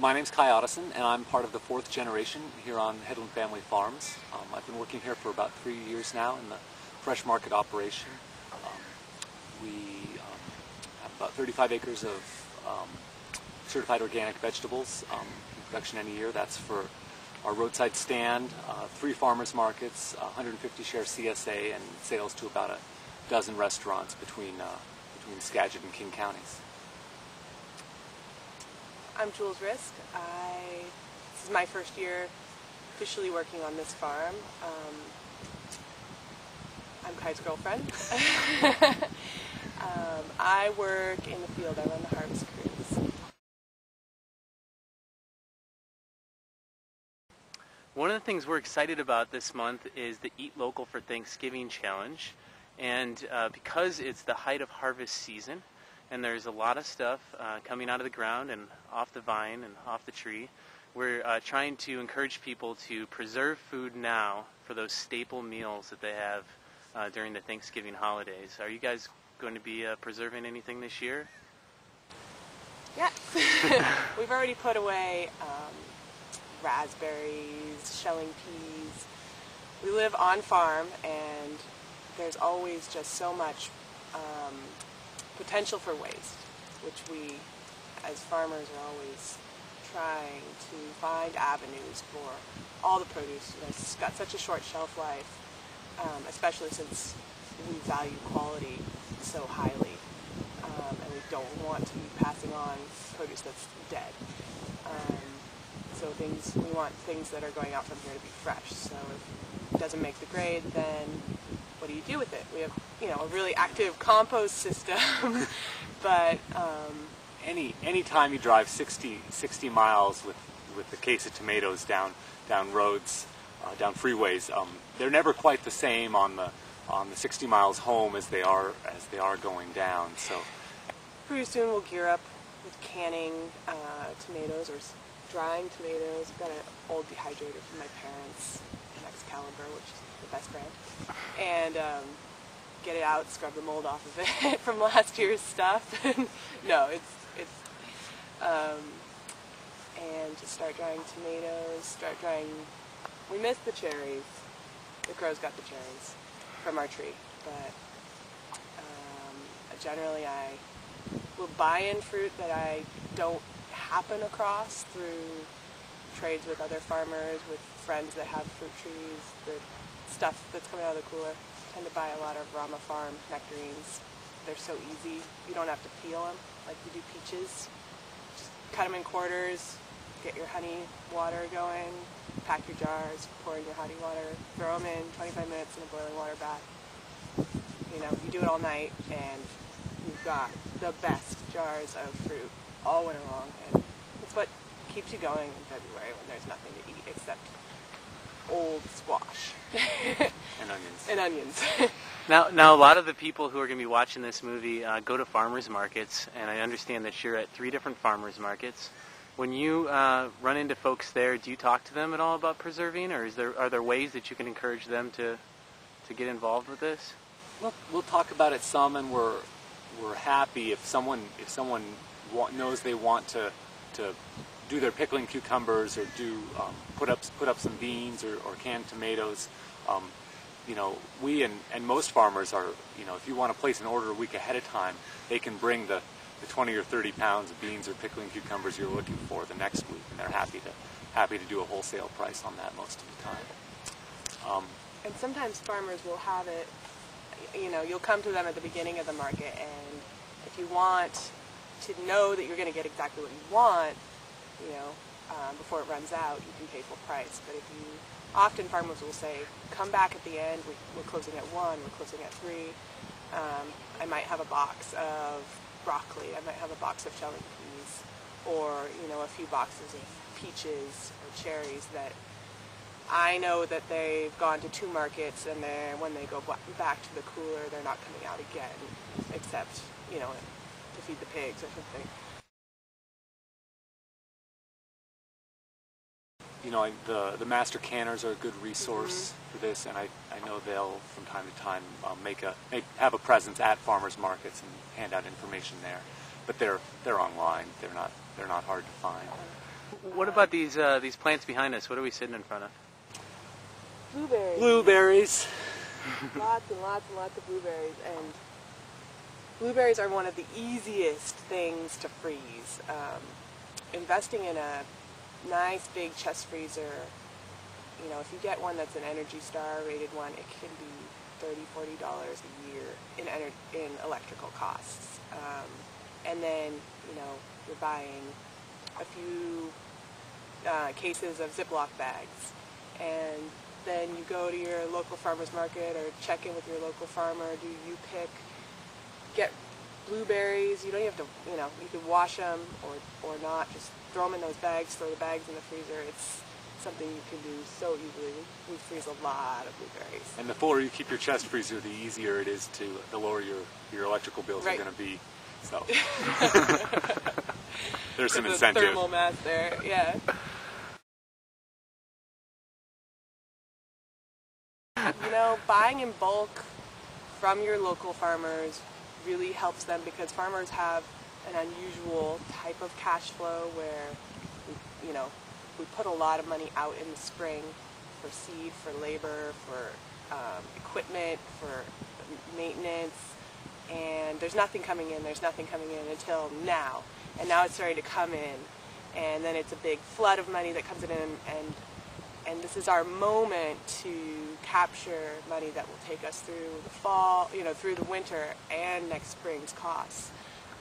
My name's Ottesen, and I'm part of the fourth generation here on Hedlin Family Farms. I've been working here for about 3 years now in the fresh market operation. We have about 35 acres of certified organic vegetables in production any year. That's for our roadside stand, 3 farmers markets, 150 share CSA, and sales to about a dozen restaurants between Skagit and King counties. I'm Jules Riske. This is my first year officially working on this farm. I'm Kai's girlfriend. I work in the field. I run the harvest crews. One of the things we're excited about this month is the Eat Local for Thanksgiving Challenge. And because it's the height of harvest season, and there's a lot of stuff coming out of the ground and off the vine and off the tree, we're trying to encourage people to preserve food now for those staple meals that they have during the Thanksgiving holidays. Are you guys going to be preserving anything this year? Yeah. We've already put away raspberries, shelling peas. We live on farm, and there's always just so much potential for waste, which we as farmers are always trying to find avenues for all the produce. You know, it's got such a short shelf life, especially since we value quality so highly, and we don't want to be passing on produce that's dead. So we want things that are going out from here to be fresh. So if it doesn't make the grade, then what do you do with it? We have, a really active compost system, but any time you drive 60 miles with the case of tomatoes down roads, down freeways, they're never quite the same on the 60 miles home as they are going down. So pretty soon we'll gear up with canning tomatoes or drying tomatoes. I've got an old dehydrator from my parents, an Excalibur, which is the best brand, and get it out, scrub the mold off of it from last year's stuff. No, and just start drying tomatoes, we missed the cherries. The crows got the cherries from our tree, but generally I will buy in fruit that I don't happen across through trades with other farmers, with friends that have fruit trees, the stuff that's coming out of the cooler. I tend to buy a lot of Rama Farm nectarines. They're so easy. You don't have to peel them like you do peaches. Just cut them in quarters, get your honey water going, pack your jars, pour in your honey water, throw them in 25 minutes in a boiling water bath. You do it all night, and you've got the best jars of fruit all winter long, and it's what keeps you going in February when there's nothing to eat except old squash and onions. Now, a lot of the people who are going to be watching this movie go to farmers markets, and I understand that you're at 3 different farmers markets. When you run into folks there, do you talk to them at all about preserving, or are there ways that you can encourage them to get involved with this? Well, we'll talk about it some, and we're happy if someone knows they want to do their pickling cucumbers or do put up some beans or canned tomatoes. We and most farmers are, if you want to place an order a week ahead of time, they can bring the 20 or 30 pounds of beans or pickling cucumbers you're looking for the next week, and they're happy to do a wholesale price on that most of the time. And sometimes farmers will have it, you'll come to them at the beginning of the market, and if you want to know that you're going to get exactly what you want, before it runs out, you can pay full price. But often farmers will say, come back at the end, we're closing at 1, we're closing at 3. I might have a box of broccoli, I might have a box of shelling peas, or, a few boxes of peaches or cherries that I know that they've gone to 2 markets, and when they go back to the cooler, they're not coming out again, except, to feed the pigs or something. The master canners are a good resource for this, and I know they'll from time to time have a presence at farmers markets and hand out information there. But they're online. They're not hard to find. What about these plants behind us? What are we sitting in front of? Blueberries. Blueberries. Lots and lots and lots of blueberries. And blueberries are one of the easiest things to freeze. Investing in a nice big chest freezer, you know, if you get one that's an Energy Star rated one, it can be $30, $40 a year in electrical costs. And then, you know, you're buying a few cases of Ziploc bags, and then you go to your local farmer's market or check in with your local farmer. Do you get blueberries? You don't even have to, you know, you can wash them or not. Just throw them in those bags, throw the bags in the freezer. It's something you can do so easily. We freeze a lot of blueberries. And the fuller you keep your chest freezer, the easier it is the lower your electrical bills Right. are going to be. So there's some The incentive. thermal mass there, yeah. You know, buying in bulk from your local farmers really helps them because farmers have an unusual type of cash flow where, you know, we put a lot of money out in the spring for seed, for labor, for equipment, for maintenance, and there's nothing coming in until now. And now it's starting to come in, and then it's a big flood of money that comes in, and this is our moment to capture money that will take us through the fall, you know, through the winter and next spring's costs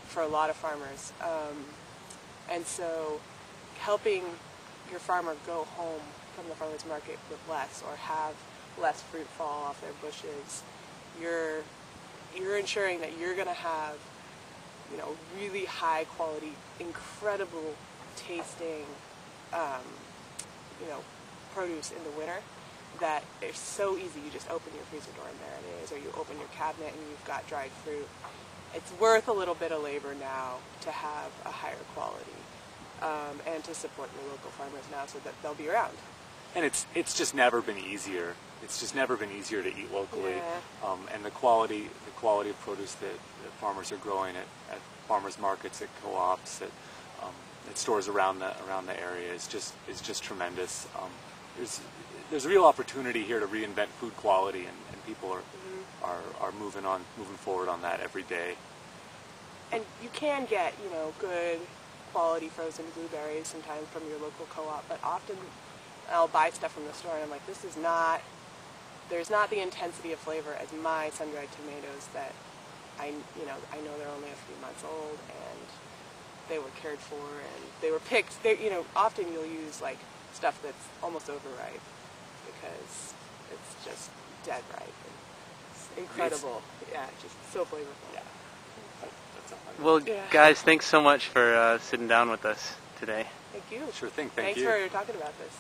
for a lot of farmers. And so helping your farmer go home from the farmer's market with less or have less fruit fall off their bushes, you're ensuring that you're going to have, you know, really high quality, incredible tasting, you know, produce in the winter that is so easy. You just open your freezer door and there it is, or you open your cabinet and you've got dried fruit. It's worth a little bit of labor now to have a higher quality and to support your local farmers now so that they'll be around. And it's just never been easier. It's just never been easier to eat locally. Yeah. And the quality of produce that farmers are growing at farmers markets, at co-ops, at stores around the area is just tremendous. There's a real opportunity here to reinvent food quality, and people are moving forward on that every day. And you can get, you know, good quality frozen blueberries sometimes from your local co-op, but often I'll buy stuff from the store and I'm like, there's not the intensity of flavor as my sun-dried tomatoes that I know they're only a few months old and they were cared for and they were picked. You know, often you'll use like stuff that's almost overripe because it's just dead ripe. And it's incredible. Yeah, just so flavorful. Yeah. Well, Yeah. guys, thanks so much for sitting down with us today. Thank you. Sure thing. Thanks Thank you. for talking about this.